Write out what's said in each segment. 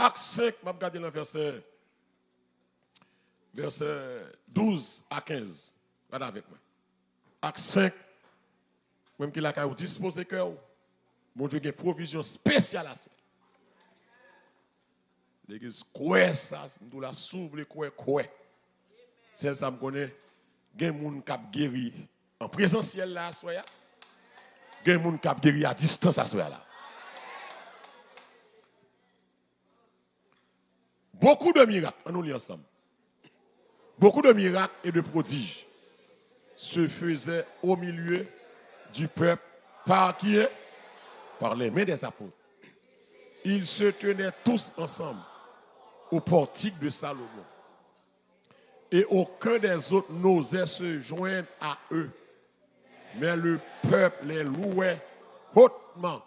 Acte 5, je vais regarder le verset 12 à 15. Regardez avec moi. Acte 5, même qu'il a disposé cœur, mon Dieu a une provision spéciale à ça. L'église, quoi ça? Nous la s'ouvre, quoi. Celle ça me connaît. Il y a des gens qui ont guéri en présentiel là, soya. Il y a des gens qui ont guéri à distance à soya là. Beaucoup de miracles, on nous lit ensemble. Beaucoup de miracles et de prodiges se faisaient au milieu du peuple par qui est? Par les mains des apôtres. Ils se tenaient tous ensemble au portique de Salomon. Et aucun des autres n'osait se joindre à eux. Mais le peuple les louait hautement.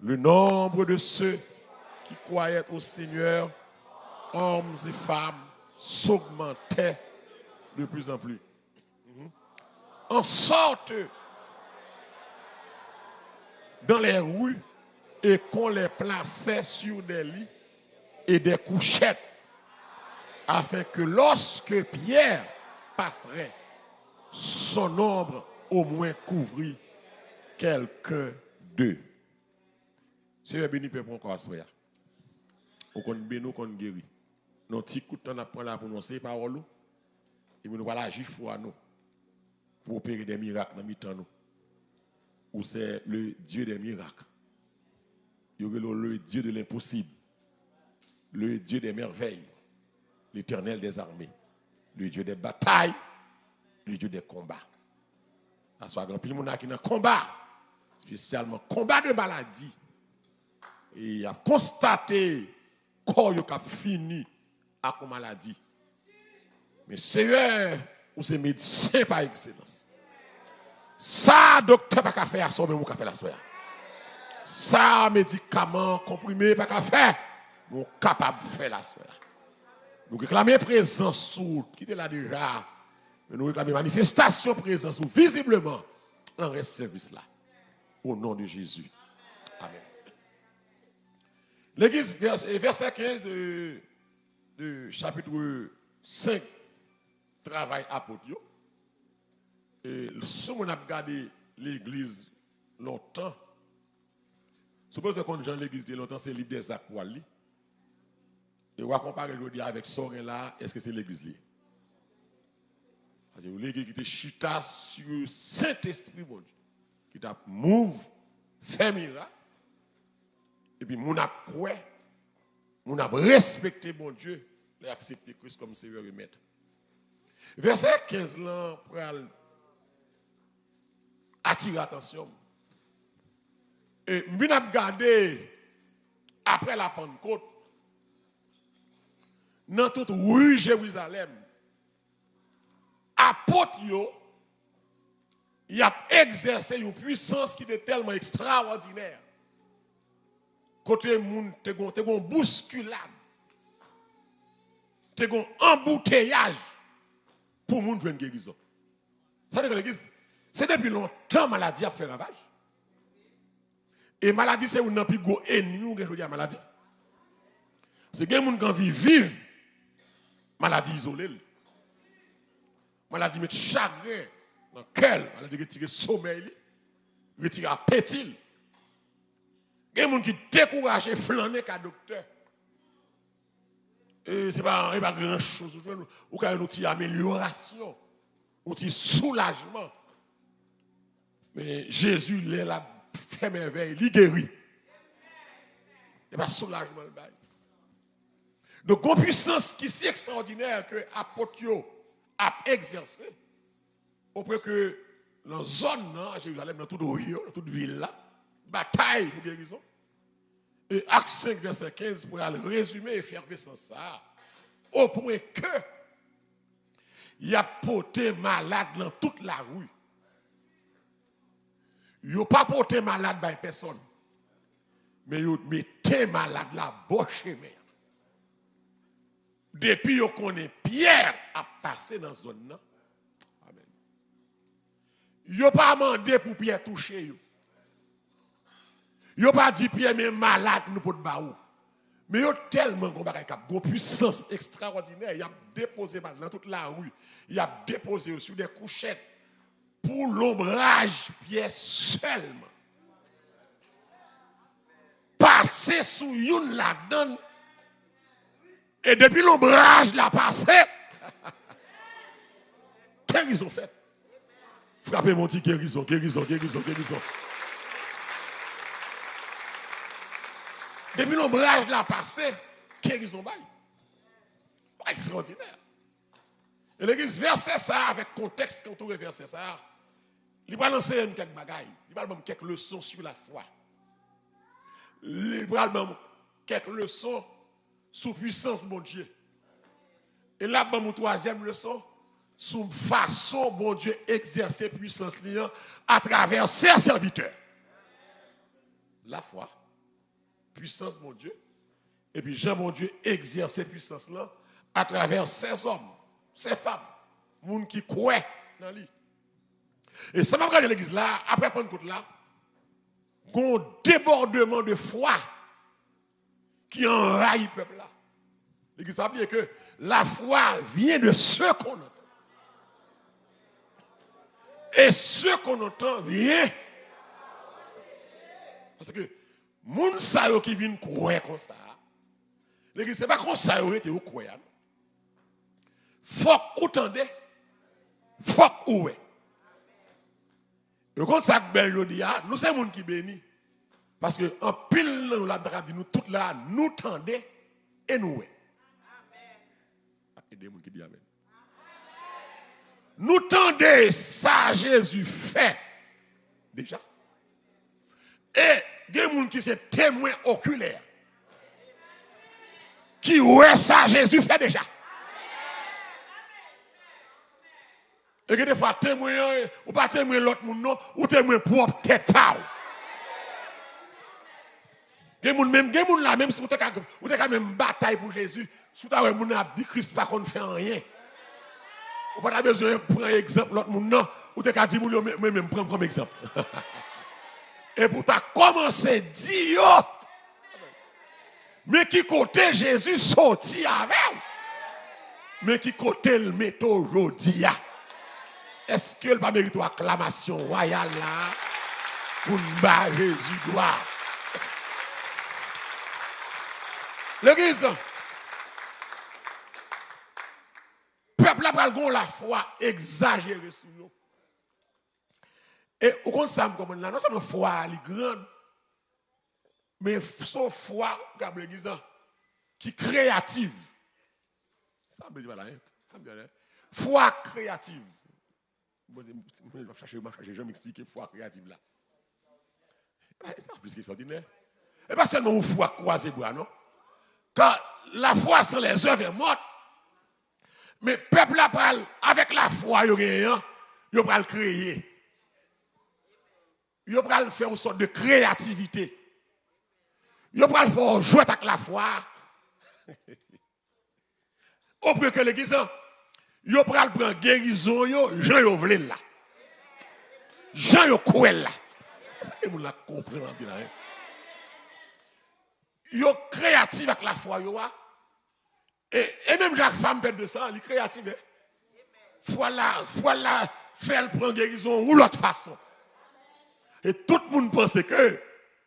Le nombre de ceux qui croyaient au Seigneur, hommes et femmes, s'augmentait de plus en plus. En sorte dans les rues et qu'on les plaçait sur des lits et des couchettes, afin que lorsque Pierre passerait, son ombre au moins couvrit quelqu'un d'eux. Seigneur béni peuple encore à soya. On connaît béni, on guéri. Nous petit coup de temps à prendre là pour nous ces paroles et nous voilà agir foi nous pour opérer des miracles dans mi-temps nous. Où c'est le Dieu des miracles. Il y a le Dieu de l'impossible. Le Dieu des merveilles. L'Éternel des armées, le Dieu des batailles, le Dieu des combats. À soit grand pile moun qui dans combat, spécialement combat de maladie. Et il a constaté corps yo a fini à la maladie. Mais Seigneur, ou c'est médecin par excellence. Ça docteur pas qu'à faire ça même ou qu'à faire la soya. Ça médicament comprimé pas qu'à faire, mon capable de faire la soya. Nous réclamons présence sous, qui était là déjà. Mais nous réclamons manifestation présence sous, visiblement, dans ce service là. Au nom de Jésus. Amen. L'église, verset 15 de chapitre 5, travail apôtre. Et si on a regardé l'église longtemps, suppose qu'on a l'église longtemps, c'est le livre des actes. Et on va comparer aujourd'hui avec Sorin là, est-ce que c'est l'église liée? Parce que l'église qui était chita sur le Saint-Esprit, mon Dieu, qui t'a move, fait miracle, et puis mon a quoi, mon a respecté mon Dieu, et accepté Christ comme Seigneur et Maître. Verset 15 là, pour attirer l'attention. Et je viens regarder après la Pentecôte, dans toute rue Jérusalem, apôtre yo, il a exercé une puissance qui était tellement extraordinaire. Côté moun te gon bousculade, te gon embouteillage pour moun jouer une guérison. Ça veut dire que l'église, c'est depuis longtemps maladie a fait ravage. Et maladie c'est un plus gros ennemi que je dis à maladie. C'est que moun qui vivent maladie isolée. Maladie met chagrin dans le cœur. Maladie retire sommeil, retire appétit. Il y a des gens qui découragent et flânent qu'à docteur. Et ce n'est pas grand-chose. Ou qu'il y a une petite amélioration, un petit soulagement. Mais Jésus, il a fait merveille, il guérit. Il n'y a pas de soulagement. Donc, une puissance qui est si extraordinaire que l'apôtre a exercé, auprès que dans la zone, à Jérusalem, dans toute Rio, dans toute ville, là, bataille pour guérison. Et Acte 5, verset 15, pour aller résumer et faire sans ça, au point que il a porté malade dans toute la rue. Il n'a pas porté malade par personne, mais il a mis malade là, bon chemin. Depuis qu'on est Pierre à passer dans la zone là. Amen. Il n'a pas demandé pour Pierre toucher. Il n'a pas dit Pierre mais malade nous pour baou. Mais il y a tellement de puissance extraordinaire. Il a déposé dans toute la rue. Il a déposé sur des couchettes pour l'ombrage pièce seulement. Passer sous une là-dedans. Et depuis l'ombrage l'a passé. Qu'est-ce qu'ils ont fait? Frappez mon petit guérison, guérison, guérison, guérison. Depuis l'ombrage l'a passé, guérison bail. Extraordinaire. Et l'église verset ça avec contexte quand on verset ça. Il va lancer quelques bagailles. Il va donner quelques leçons sur la foi. Il va donner quelques leçons sur puissance de mon Dieu. Et là, mon troisième leçon, sur façon bon Dieu exercer puissance à travers ses serviteurs. La foi, puissance mon Dieu, et puis Jean mon Dieu exercer puissance là à travers ses hommes, ses femmes, gens qui croient dans lui. Et ça m'a regardé l'église là, après Pentecôte là, un débordement de foi qui envahit le peuple là. L'église n'a pas oublié que la foi vient de ce qu'on entend. Et ce qu'on entend vient. Parce que, moun sa yo qui viennent croire comme ça. L'église, c'est pas comme ça yo te ou croire. Faut ou tende, faut ou ouais. Et quand ça bel jodi a, nous c'est moun qui béni. Parce que en pile nous la dit nous tout là, nous tendez et nous ouais. Et des moun qui dit amen. Nous tendez ça Jésus fait déjà. Et des gens qui sont témoins oculaires. Qui ouais ça Jésus fait déjà. Et que des fois témoin ou pas témoin l'autre monde non ou témoin propre tête pas. Des gens là même si vous avez même bataille pour Jésus, si vous avez moun a dit Christ pas qu'on fait rien. Ou pas besoin de prendre exemple l'autre monde non ou te ka dit moun même prendre comme exemple. Et pour ta commencer dire mais qui côté Jésus sorti avec mais qui côté le met aujourd'hui. Est-ce que le pas mérite acclamation royale là pour nous Jésus gloire. L'église peuple a pris la foi exagérée sur nous. Et au contraire, comme là, non seulement foi est grande, mais son foi, comme l'église, qui est créative. Ça me dit voilà, foi créative. Je vais chercher, je vais m'expliquer foi créative là. C'est plus extraordinaire. Et pas seulement une foi croisée bras, non? Quand la foi sans les œuvres est morte, mais le peuple parle avec la foi, il va le créer. Il va faire une sorte de créativité. Il va faire jouer avec la foi. Au plus que l'église, il va prendre guérison, Jean Yovelin là. Jean Yovelin là. Est-ce que vous la comprenez bien? Il est créatif avec la foi. Et même Jacques femme pète de ça, il est créatif. Foi là, fait prendre guérison ou l'autre façon. Et tout le monde pense que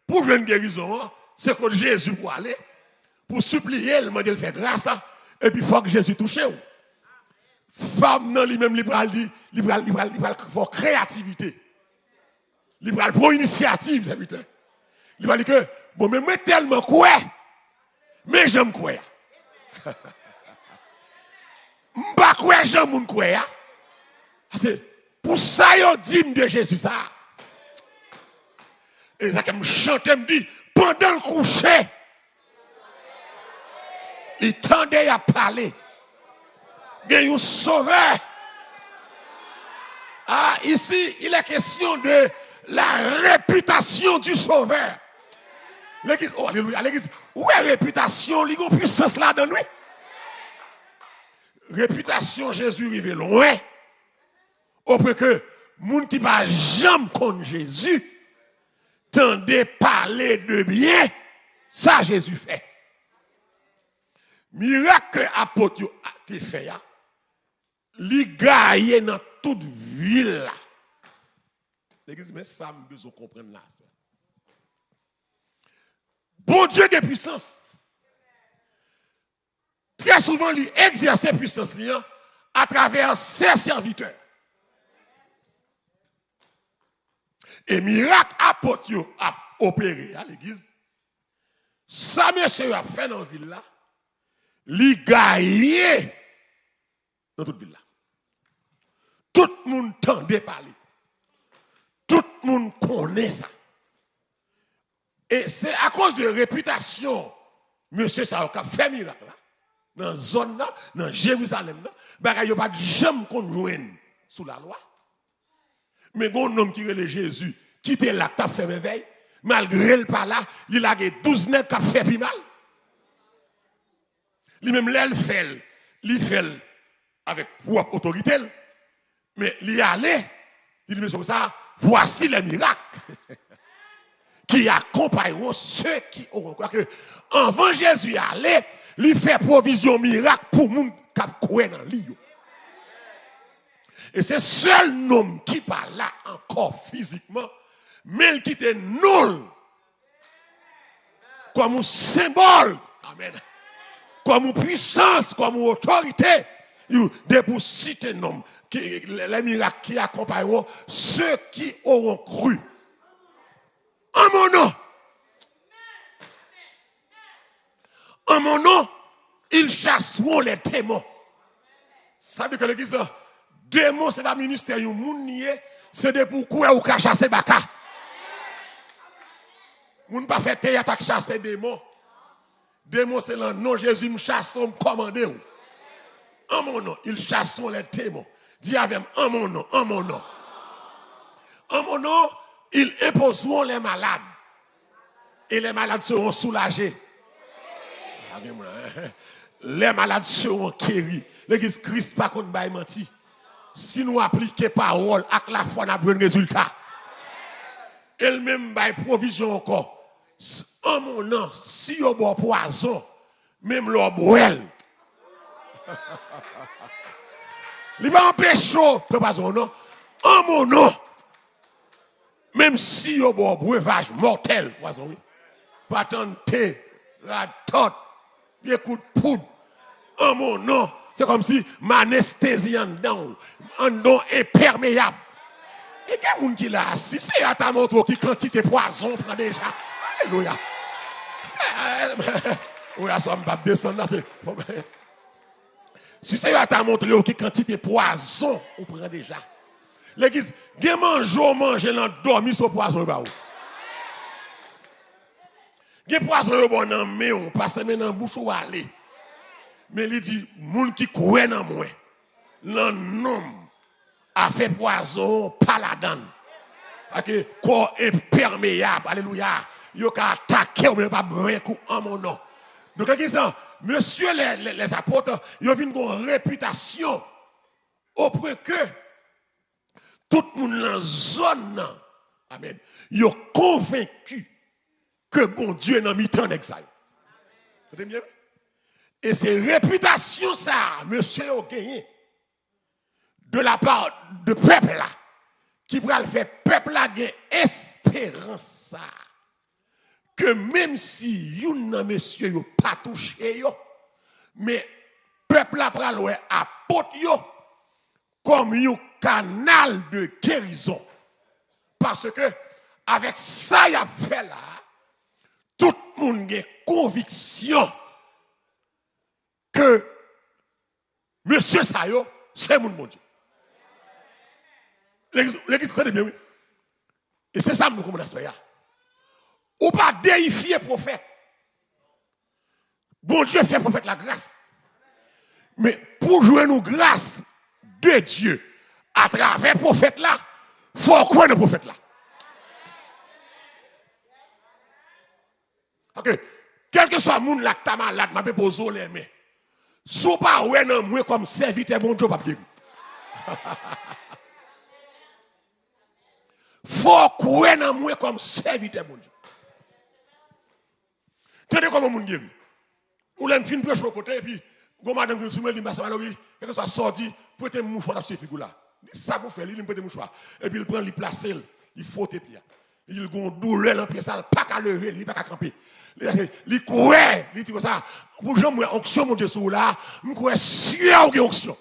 pour jouer une guérison, c'est que Jésus pour aller, pour supplier, il demander de faire grâce, et puis il faut que Jésus touche. Femme, non, lui-même, il va faire créativité. Il va prendre initiative, il va dire que, bon, mais moi tellement quoi, mais j'aime quoi. M'pas quoi, j'aime quoi. C'est pour ça, il dit de Jésus ça. Et ça, me chante, me dit, pendant le coucher, il tendait à parler. Il y a un sauveur. Ah, ici, il est question de la réputation du sauveur. L'église, oh, alléluia, l'église, où est la réputation? Il y a une puissance là dans nous. Réputation, Jésus arrive loin. Au point que, les gens qui ne va jamais contre Jésus, tendez parler de bien, ça Jésus fait. Miracle que apôtre a fait, li gagne dans toute ville là. L'église, mais ça me besoin comprendre là. Bon Dieu de puissance. Très souvent, il exerce puissance à travers ses serviteurs. Et miracle apôtre a opéré à l'église. Ça, monsieur a fait dans la ville là. Il gagne dans toute ville là. Tout le monde tendait parler. Tout le monde connaît ça. Et c'est à cause de réputation, monsieur ça a fait miracle là. Dans la zone là, dans Jérusalem là, il n'y a pas de jamais qu'on joigne sous la loi. Mais bon homme qui est Jésus, qui était là, qui a fait réveil, malgré le pas là, il a 12 nègres qui a fait plus mal. Lui-même, il fait avec propre autorité. Mais il allait, il dit, ça, voici les miracles qui accompagneront ceux qui auront croire que avant Jésus allait, il fait provision miracle pour les gens qui croient dans lui. Et c'est seul homme qui parle là encore physiquement, mais qui était nul comme un symbole, amen, comme une puissance, comme une autorité, de pour citer nom, les miracles qui accompagneront ceux qui auront cru. En mon nom. En mon nom, ils chasseront les démons. Ça veut dire que l'église, démons, c'est pas ministère, c'est de pourquoi ou qu'à chasser baka. Moun pas fait théâtre à chasser démons. Démons, c'est le nom Jésus me chasse, me commande. En mon nom, ils chasseront les démons. Dis avec moi, en mon nom, en mon nom. En mon nom, ils imposeront les malades. Et les malades seront soulagés. Les malades seront guéris. L'église Christ pas contre bail menti. Si nous appliquons parole, à la foi, nous avons un résultat. Elle-même bail provision encore. En mon nom, si vous boit poison, même l'eau boile. Il va empêcher le poison, non? En mon nom, même si vous boit breuvage mortel, poison, oui. Pas tenter, la tête, des coups de poudre. En mon nom, c'est comme si ma anesthésie en dedans, en dedans imperméable. Et il y a des gens qui là, si c'est à ta montre qui quantité de poison prend déjà. Alléluia. Oui, ça ne va pas descendre là. Si c'est à ta montre qui quantité de poison on prend déjà. L'église, il y a manger dans dormir sur poison. Il y a poison dans la main, on passe dans la bouche ou aller. Mais il dit, moun qui croit dans moi, l'homme a fait poison, pas la donne. Ok, corps imperméable, alléluia. Yo ka attaquer ou même pas brun coup en mon nom. Donc monsieur les apôtres, ils ont une réputation au point que tout le monde dans la zone, amen, ils ont convaincu que bon Dieu est dans mi-temps d'exil. Vous bien? Et ces réputations, ça, monsieur a gagné de la part de peuple là, qui va le faire peuple là gagner espérance ça. Que même si yon monsieur yo pas touché yo, mais peuple là pral ouais apôtre yo comme un canal de guérison. Parce que avec ça y a fait là, tout le monde a conviction que monsieur Sayo, c'est mon Dieu. L'église très bien, oui. Et c'est ça que nous commençons à faire. Ou pas déifier prophète. Bon Dieu fait prophète la grâce. Mais pour jouer nous grâce de Dieu à travers prophète là, il faut croire le prophète là. Ok. Quel que soit le monde là qui est malade, je peux poser les mains. Si vous ne non moi comme serviteur, bon Dieu, pas de faut croire dans moi comme serviteur, bon Dieu. Tenez comment mon guéri. On l'aime fin prêche au côté, et puis, go madame qui soumet, il m'a dit, quelque soit sorti, prêtez mouchoir dans ce figure là. Ça pour faire, il prête mouchoir. Et puis il prend, il place, il faut tes pieds. Il a une douleur dans le pied, ça, pas qu'à lever, il pas qu'à camper. Il courait, il dit ça. Pour que j'aime onction, mon Dieu, sur là, je crois sûr qu'il y a onction.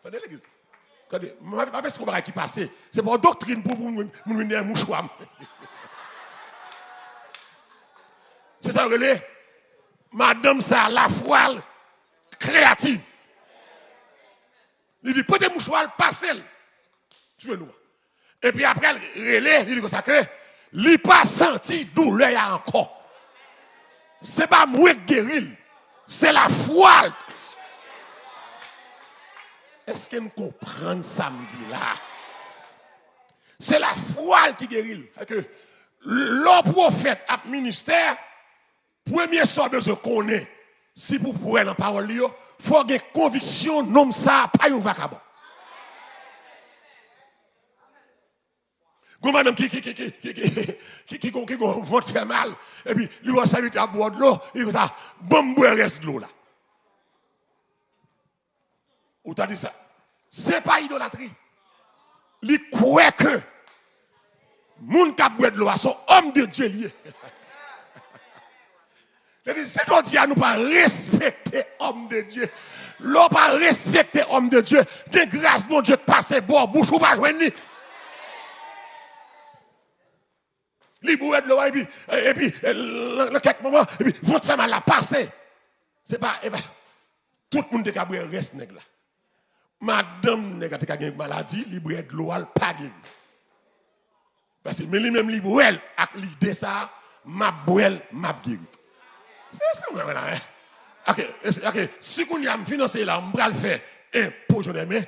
Attendez l'église. Attendez, je ne sais pas ce qu'on va qui passer. C'est pour doctrine pour nous venir un mouchoir. C'est ça, relais. Madame, ça, la voile créative. Il dit, prenez mouchoir, passez-le. Tuez-nous. Et puis après, le relais, il dit comme ça que, il n'a pas senti douleur encore. Ce n'est pas moi qui guéris, c'est la voile. Est-ce que nous comprenons samedi là? C'est la voile qui guérit. Le prophète à ministère, premier sort de ce qu'on est, si vous pouvez dans la parole, il faut avoir une conviction, non, ça, pas un vagabond. Go madame qui vont te faire mal, et puis, lui va s'arrêter à boire de l'eau, il va dire, bon, boire reste de l'eau là. Ou t'as dit ça? C'est pas idolâtrie. Il croit que, moun qui boit de l'eau, sont homme de Dieu lié. C'est toi qui nous pas respecter homme de Dieu. L'on pas respecter homme de Dieu. De grâce, mon Dieu, de passer bon, bouche ou pas joindre. Li boit de l'eau, et puis, le quelques moments, et puis, votre femme la passer. C'est pas, tout le monde de Gabriel reste nèg là. Madame nèg a une maladie, li boit de l'eau, pas guéri. Parce que lui-même li boit, avec l'idée ça, m'a boit, m'a guéri. C'est ça, là. Ok. Si vous avez financé là, on va le faire un projet de main.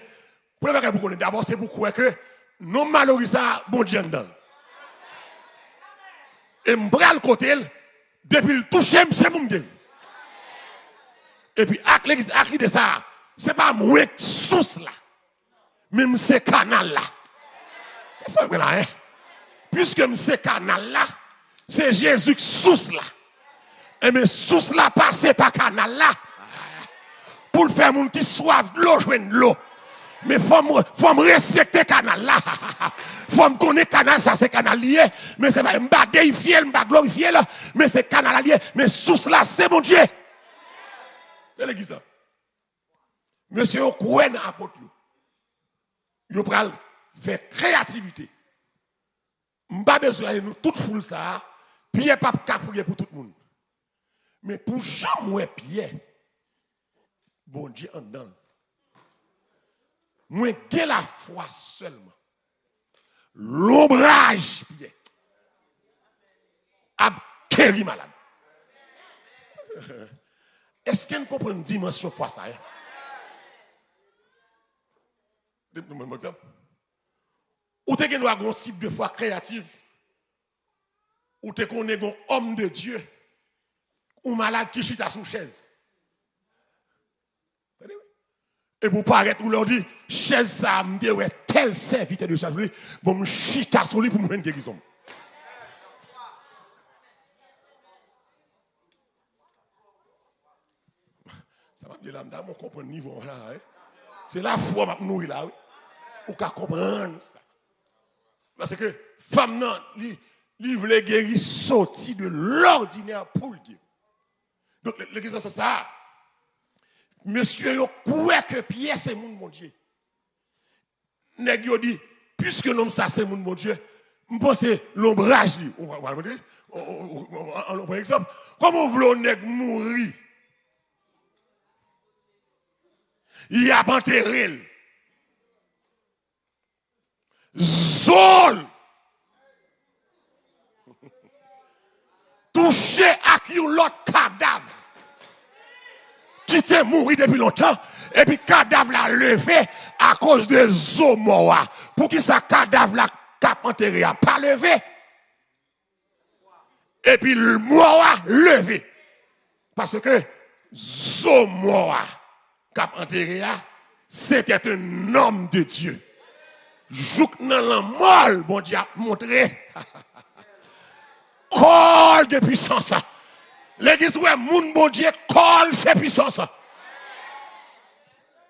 Pour le faire, d'abord, c'est pour croire que non malheureux ça, bon Dieu dedans. Et je vais le côté, depuis le toucher, c'est mon Dieu. Et puis, avec l'église, avec de ça, ce n'est pas moi qui source là. Même ce canal là. C'est ça, là, hein? Puisque ce canal là, c'est Jésus qui source là. Et mais source là passe par canal là. Pour le faire, moun qui soif de l'eau, joindre de l'eau. Mais faut me respecter canal là. Faut me connaître canal, ça c'est canal lié. Mais c'est pas m'ba déifier, m'ba glorifier là. Mais c'est canal lié. Mais source là, c'est mon Dieu. C'est l'église là. Monsieur, vous croyez dans l'apôtre. Vous pouvez faire créativité. M'ba besoin de nous, toute foule ça. Pierre pas capouiller pour tout le monde. Mais pour jamais Pierre, bon Dieu en dedans. Moi, j'ai la foi seulement. L'ombrage, Pierre, a guéri malade. Est-ce qu'on comprend une dimension foi ça? Donne-moi un exemple. Ou tu as un type de foi créative, ou tu connais un homme de Dieu, ou malade qui chita sous chaise. Et pour paraître, ou leur dit, chaise ça, me dit, ouais, tel serviteur de chaise, bon, me chita sous lui pour me rendre guérison. Ça va bien là, on comprend le niveau là. C'est la foi que nous là, oui. Ou qu'à comprendre ça. Parce que femme non, il voulait guérir sorti de l'ordinaire pour le guérir. Donc l'église c'est ça. Monsieur yo croit que Pierre c'est mon Dieu. Nèg yo dit puisque nom ça c'est mon Dieu, je pense l'ombrage li. On va dire par exemple, comment vous voulez nèg mourir? Il a enterré. Zol touché à qui l'autre cadavre qui était mort depuis longtemps et puis cadavre l'a levé à cause de Zomoa pour qui ça cadavre l'a cap enterré a pas levé et puis le Moa levé parce que Zomoa cap enterré c'était un homme de Dieu. Jouk nan la mol, bon Dieu a montré. Col de puissance. L'église où moun bon Dieu colle ses puissances.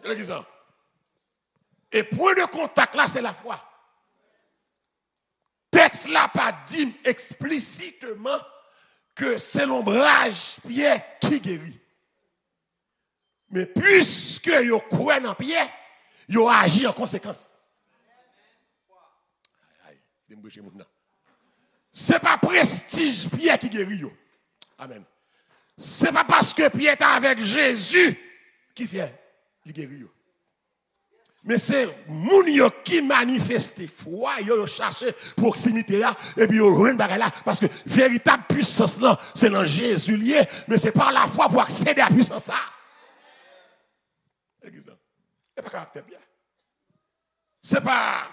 L'église. Et point de contact là, c'est la foi. Texte là pas dit explicitement que c'est l'ombrage Pierre qui guérit. Mais puisque yo croit dans Pierre, yo agit en conséquence. C'est pas prestige Pierre qui guérit yo. Amen. C'est pas parce que Pierre est avec Jésus qui fait il guérit yo. Mais c'est moun yo qui manifeste foi, yo cherche proximité là et puis yo rend bagay là parce que véritable puissance là, c'est dans Jésus lié, mais c'est par la foi pour accéder à la puissance ça. Exemple. C'est pas caractère bien. C'est pas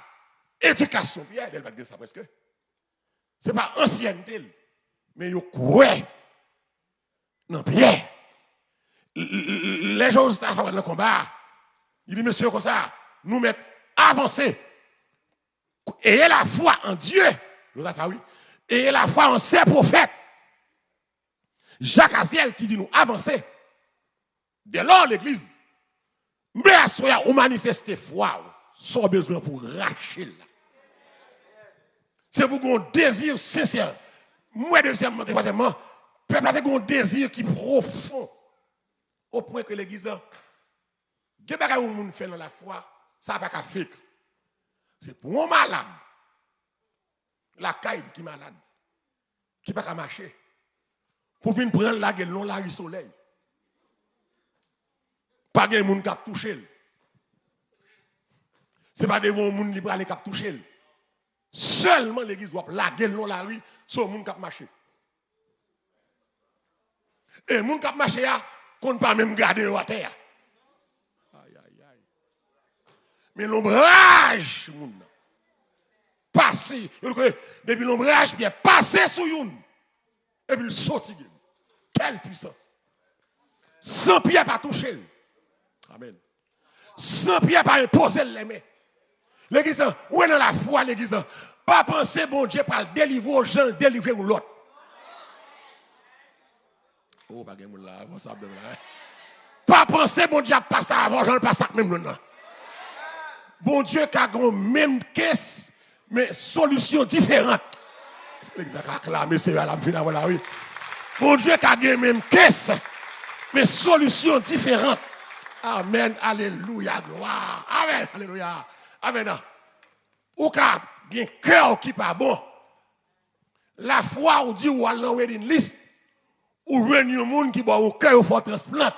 éducation bien, elle va dire ça presque. C'est pas ancienneté, mais yo croit non Pierre. Les gens qui sont dans le combat, il dit monsieur comme ça, nous mettre avancer. Ayez la foi en Dieu. Oui. Ayez la foi en ses prophètes. Jacques Aziel qui dit nous avancer. Dès lors l'église, mais à soi on manifeste foi, sans besoin pour racher là. C'est pour qu'on désir sincère. Moi deuxièmement, troisièmement, peuple a un désir qui est profond au point que l'église des bagages où moun fait dans la foi, ça pas qu'à faire. C'est pour un malade. La caille qui est malade, qui pas qu'à marcher. Pour venir prendre la gueule non la rue soleil. Pas de moun qui a touché. C'est pas devant moun qui aller cap toucher. Seulement l'église doit la gueule non la rue sur moun qui a marché. Et moun qui a marché a qu'on pas même garder à terre. Mais l'ombrage, passé, depuis l'ombrage, puis passé sous une, et puis il saute. Quelle puissance! Sans pied pas toucher. Amen. Sans pied pas imposer les mains. L'église, où est dans la foi, l'église? Pas penser, bon Dieu, par le délivrer aux gens, délivrer ou l'autre. Oh, pas de là, bon, ça là. Pas penser, bon Dieu, passer avant, j'en passe même non. Bon Dieu qui a une même caisse, mais solution différente. Bon Dieu qui a une même caisse, mais solution différente. Amen, alléluia, gloire. Amen, alléluia. Amen. Ou ka gen cœur qui pas bon. La foi ou dit ou al dans wedding list ou réunir monde qui bon au cœur faut transplant.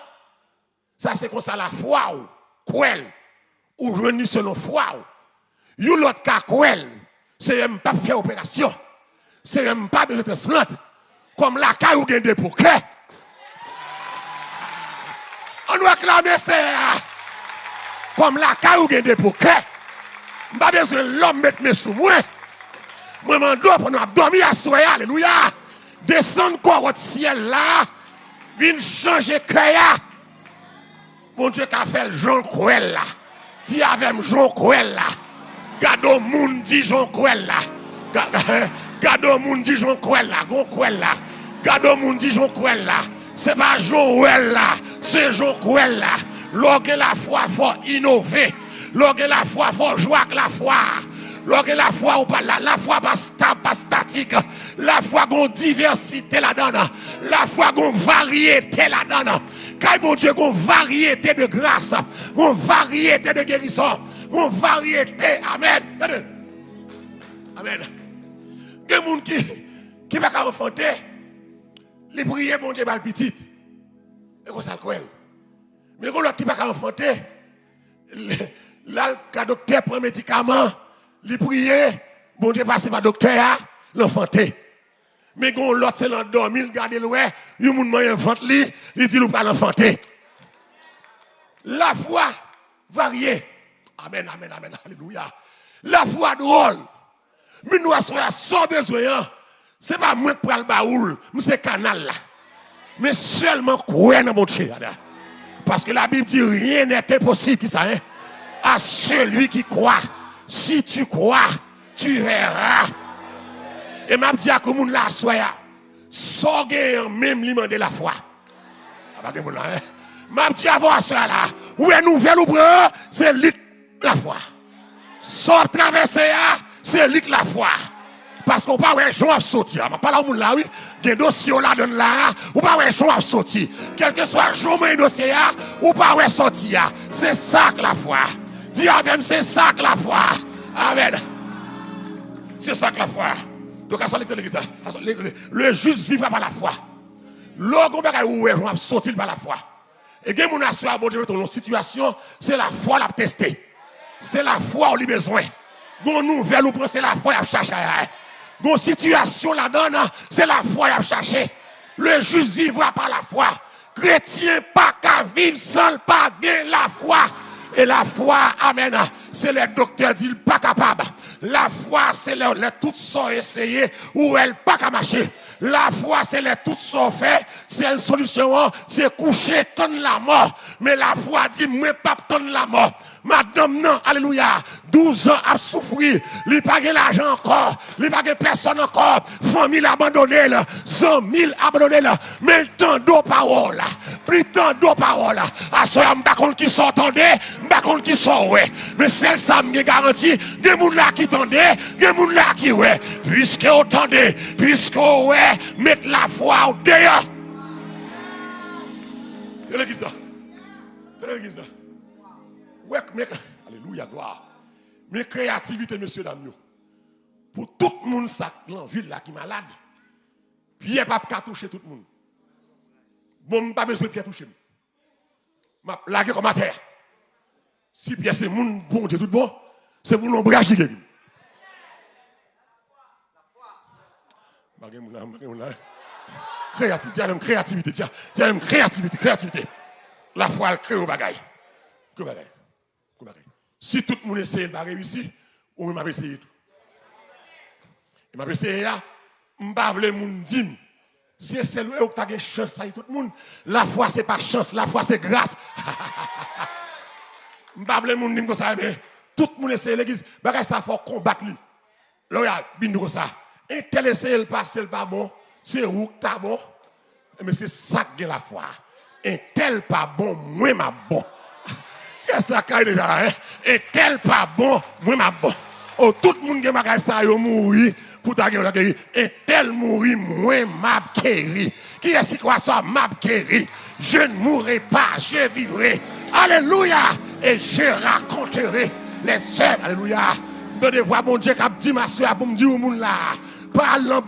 Ça c'est comme ça la foi ou kwel. Ou réunir selon foi. You l'autre ka kwel, c'est même pas faire opération. C'est même pas de transplant. Comme la caille ou gen de pour cœur. On doit clamer c'est comme la caille ou gen de pour cœur. Pas besoin de l'homme mettre mes sous moi. Moi, je dois pour nous dormir à soi. Alléluia. Descendre quoi au ciel là. Viens changer cœur. Mon Dieu, qu'a fait le Jean Cruel là. Dis avec Jean Cruel là. Gado moun dit Jean Cruel là. Gado moun dit Jean Cruel là. Gon Cruel là. Gado moun dit Jean Cruel là. C'est pas Jean Cruel là. C'est Jean Cruel là. Lorsque la foi faut innover. Lorsque la foi faut jouer avec la foi. Lorsque la foi ou pas la foi pas stable, pas statique. La foi gon diversité là-dedans. La foi gon variété là-dedans. Car mon Dieu gon variété de grâce, gon variété de guérison, gon variété. Amen. Amen. Il y a des gens qui va pas enfanter. Les prier mon Dieu bal petit. Et comme ça le croit. Mais l'autre qui va pas enfanter. Là, le docteur prend un médicament, il prie, bon Dieu passe par le docteur, l'enfanter. Mais quand l'autre c'est l'endormi, il garde le ouais, il y a un monde enfante, il dit nous pas l'enfanter. La foi variée. Amen, amen, amen, alléluia. La foi drôle. Mais nous avons sans besoin, c'est pas moi qui prends le baoul, c'est canal là. Mais seulement croire dans mon Dieu. Parce que la Bible dit rien n'est impossible qui ça, hein? À celui qui croit. Si tu crois, tu verras. Et m'a dit à comme là soya. Sorguer même lui demander la foi. M'a dit avant ça là, où est nouvelle ou prend, c'est lui la foi. Sort traverser c'est lui la foi. Parce qu'on pas ouais Jean a sorti. Je pas là moun là oui, des dossiers là donne là, ou pas ouais Jean a sorti. Quel que soit Jean mon dossier là, ou pas ouais sorti. C'est ça que la foi. Dis avec c'est ça que la foi. Amen. C'est ça que la foi. Donc à ça le juste vivra par la foi. L'orgon bagay ou Jean a sorti par la foi. Et gen moun assoir bon Dieu dans situation, c'est la foi l'a tester. C'est la foi on a besoin. Gon nouvelle ou prend c'est la foi à chercher. Gon situation là-dedans, c'est la foi à chercher. Le juste vivra par la foi. Chrétien pas qu'à vivre sans pas gagner la foi. Et la foi, amen, c'est les docteurs disent pas capable. La foi, c'est les toutes sont essayés ou elles pas qu'à marcher. La foi, c'est les toutes sont fait. C'est une solution, c'est coucher, tonne la mort. Mais la foi dit, moi pas tonne la mort. Madame, non, alléluia, 12 ans à souffrir. Il n'a pas l'argent encore. Il n'a pas personne encore. Famille abandonnée, 100 000 abandonnés. Mais le temps d'eau parole. Plus tant d'eau parole. À ce moment, je ne sais pas qui s'entendait. Je ne sais pas qui sont, ouais. Mais celle ça me garantit. Il y a des gens là qui tendent. Il y a des gens là qui, ouais. Puisque vous tendez, puisque vous, ouais, mettez la foi au dehors. C'est l'église là. C'est l'église là. Ouais, mais, alléluia, gloire. Mais créativité, messieurs, dames, pour tout le monde, ça, dans la ville là qui est malade, puis il n'y a pas qu'à toucher tout le monde. Bon, je n'ai pas besoin de Pierre toucher. Je vais laguer comme à terre. Si Pierre c'est mon bon Dieu tout bon, c'est pour l'ombrage qui gagne. Créativité, tiens, créativité. La foi, elle crée au bagaille. Que bagaille. Si tout le monde essaie de réussir, on m'a essayé tout. Il m'a essayé, je ne vais pas dire, si c'est lui qui a une chance de tout le monde, la foi c'est pas chance, la foi c'est grâce. Je ne vais pas dire comme ça, mais tout le monde essaie l'église, ça faut combattre lui. Là, il y a bien comme ça. Un tel essaie le passer, pas bon, c'est où que t'as bon. Mais c'est ça que la foi. Un tel pas bon, moi ma bon. Qu'est-ce que tu as déjà? Un tel pas bon, moi ma bon. Oh, tout le monde qui m'a ça, il mourir pour ta gueule. Un tel mourir, moi m'a guéri. Qui est-ce qui croit ça, m'a guéri? Je ne mourrai pas, je vivrai. Alléluia. Et je raconterai les œuvres. Alléluia. De voir mon Dieu qui a dit ma soeur pour me dire au monde là. Parle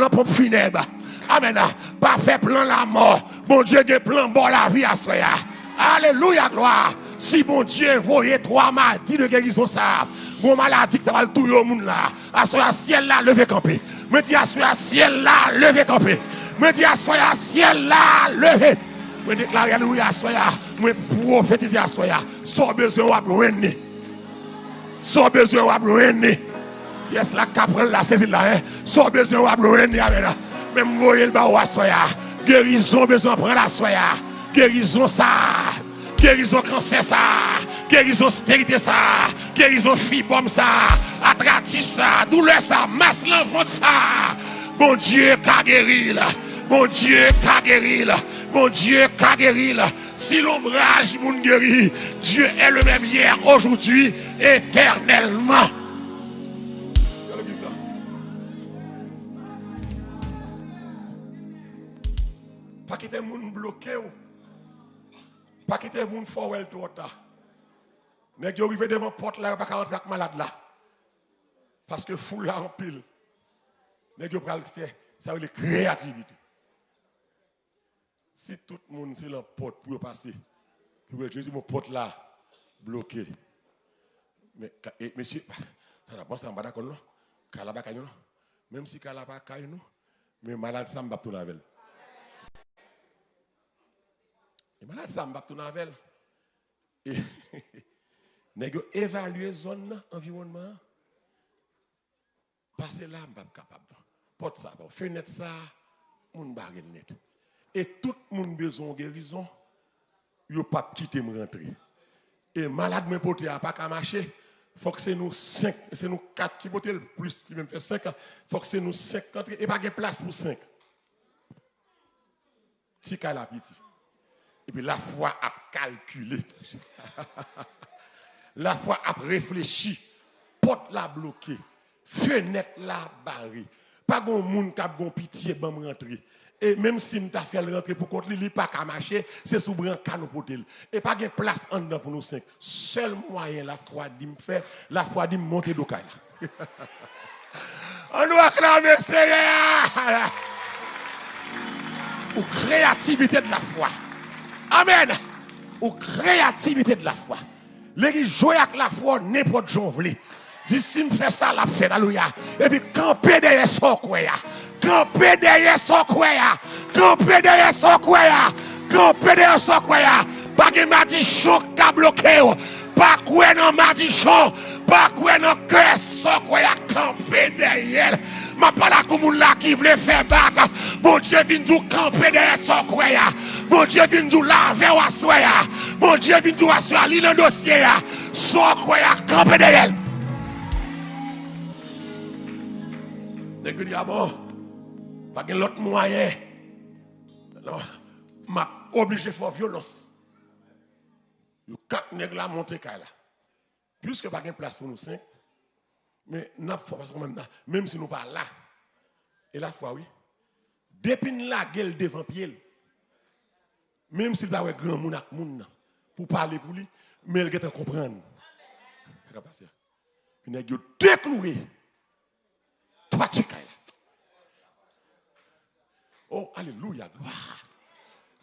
pour funèbre. Amen. Pas fait plan la mort. Mon Dieu a plan bon la vie à soya. Alléluia, gloire. Si mon Dieu voyait 3 maladies de guérison ça. Mon maladie qui va tout le monde là. À ce ciel là, levé campé. Me dis à ce ciel là, levé campé. Me dis à ce ciel là, levé. Me déclare alléluia à soya. Me prophétiser à soya. Sans besoin de brûler. Sans besoin de brûler. Yes, la capre la saisie là, hein. Sans besoin de brûler. Même voyez le bas à soya. Guérison besoin de prendre la soya. Guérison ça. Guérison cancer ça. Guérison stérilité ça. Guérison fibrome ça. Arthritis ça. Douleur ça. Masse l'enfant ça. Bon Dieu qu'a guéri là. Bon Dieu qu'a guéri là. Bon Dieu qu'a guéri là. Si l'ombrage moun guéri, Dieu est le même hier, aujourd'hui, éternellement. Pas quitter moun bloqué ou. Pas quitter moun forwell tout ça. Nèg yo arrivé devant porte là, pas rentrer avec malade là. Parce que foule là en pile. Nèg yo pral faire ça veut créativité. Si tout le monde c'est la porte pour passer. Pour Jésus mon porte là bloqué. Mais monsieur ça n'a pas ça pas d'accord non. Kala ba kayo non. Même si kala ba kayo non, mais malade ça m'ba tout navel. Et malade ça m'ba tout navel. Et nèg évaluer zone environnement. Passer là m'pa capable. Porte ça, fenêtre ça, moun ba net. Et tout le monde a besoin de guérison, il ne pas quitter me rentrer. Et malade me porter à pas qu'à marcher, faut que c'est nous 5, c'est nous 4 qui porter le plus qui même fait 5, faut que c'est nous 5 et pas de place pour 5. tika la petit. Et puis la foi a calculé. La foi a réfléchi. Porte la bloquée. Fenêtre la barrée. Pas de monde qui a pitié pour rentrer. Et même si nous avons fait rentrer pour contre lui, pas qu'à marcher, c'est sous bran canon pour tel. Et pas de place en dedans pour nous cinq. Seul moyen la foi dit me faire, la foi dit me monter d'Okaï. On doit acclamer Seigneur. Ou créativité de la foi. Amen. Ou créativité de la foi. Les jouer avec la foi n'importe j'en voulais. Dis si me fait ça la fête, alléluia. Et puis camper derrière son quoi. Camper derrière son quoi. Camper derrière son quoi. Camper derrière son quoi. Pas de madichon qui a bloqué. Pas quoi non madichon. Pas quoi non cœur son quoi. Camper derrière. Ma parole comme là qui voulait faire bac. Bon Dieu vient nous camper derrière son quoi. Bon Dieu vient nous laver ou assoya. Bon Dieu vient nous assoya l'île dossier. Son quoi camper derrière. Dès que dit ah bon, pas de l'autre moyen. Non, m'a obligé de faire violence. Yo quatre nègres là monter là. Puisque pas de place pour nous cinq. Mais n'a pas parce que même si nous pas là. Et la foi oui. Depuis la gueule devant pied. Même s'il va avoir grand moun ak moun pour parler pour lui, mais il va comprendre. Ça va passer. Il nèg yo décloué. Toi, tu es. Oh, alléluia, gloire.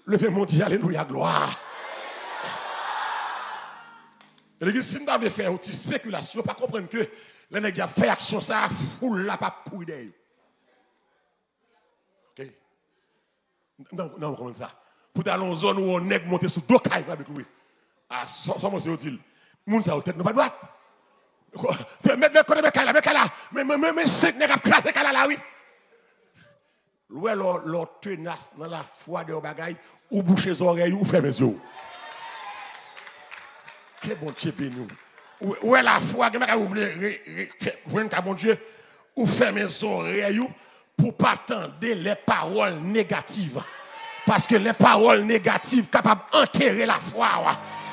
Levez mon Dieu, alléluia, gloire. Et l'église, si nous avons fait une spéculation, pas comprendre que les nègres fait action, ça foule la pas pour d'eux. Ok? Non, comment ça? Pour aller dans une zone où on nègre monter sur deux cailles avec lui. Ah, ça, c'est utile. Moun ça, tête, non pas droite. Mais cinq nègres crasé là, oui. Ouais, l'autre tenace dans la foi de bagaille, ou boucher les oreilles, ou fermer les yeux. Quel bon Dieu béni. Ouais, la foi, vous voulez, bon Dieu, ou fermer les oreilles, pour pas attendre les paroles négatives. Parce que les paroles négatives capables d'enterrer la foi.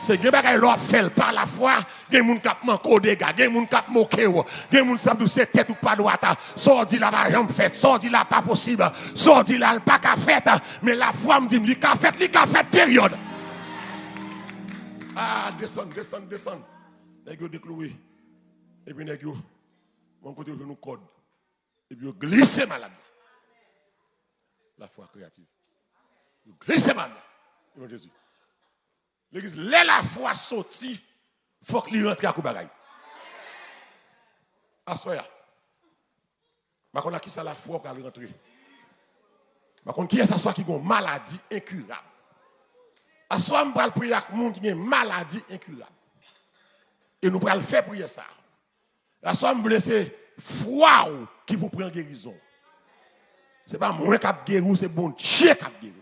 C'est que bagay l'autre fait par la foi, gen moun k'ap manko dégâts, gen moun k'ap moqué, gen moun sap dou c'est tête ou pas droite, so dit là pas jambe fait, so dit là pas possible, so dit là pas ka fait, mais la foi me dit li ka fait période. Ah, descend. Nèg yo décloué. Et puis nèg yo mon côté nous code. Et puis yo glisser malade. La foi créative. Yo glisser malade. Mon Jésus. L'église, la foi sorti, il faut qu'il rentre à Koubagaï. Assoya. Je ne sais pas qui c'est la foi pour rentrer. Je ne sais pas qui est ce qui a une maladie incurable. Assoya, je vais prier avec les gens qui ont une maladie incurable. Et nous allons faire prier ça. Assoya, je vais laisser foi qui vous prend guérison. Ce n'est pas moi qui ai guéri, c'est bon Dieu qui a guéri.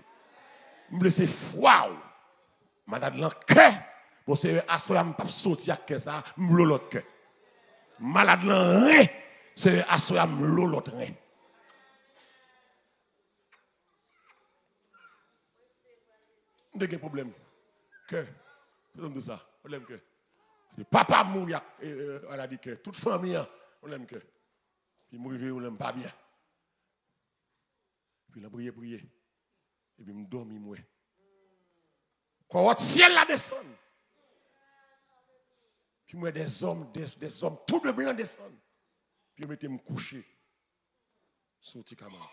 Je vais laisser foi. Madame l'enquête, bon c'est assoya m'pas sorti à que ça, m'lo l'autre cœur. Malade l'en c'est assoya m'lo l'autre rein. Des problème. Que c'est de ça, problème que. Papa mourir elle a dit que toute famille problème que. Puis mourir on l'aime pas bien. Puis la prier et puis me dormir moi. Quand votre ciel la descend. Puis moi des hommes tout de blanc descendent. Puis je mettez me coucher sur petit camarade.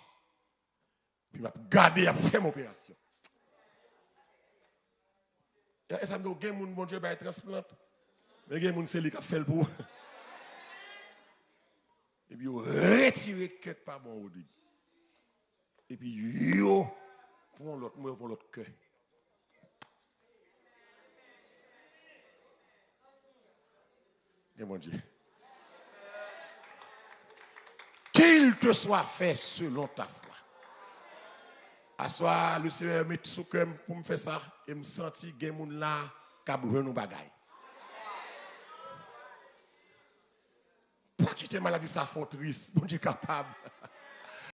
Puis je garder à faire mon opération. Et ça me dit gen moun bon Dieu ba transplant. Mais gen moun c'est lui qui a fait le pour. Et puis retirer quelque part bon Rodrigue. Et puis yo pour l'autre cœur. Mon Dieu. Qu'il te soit fait selon ta foi. Assoir, le Seigneur met sous cœur pour me faire ça et me sentir que moun là qui a besoin de bagaille. Pas quitter maladie ça font triste, mon Dieu capable.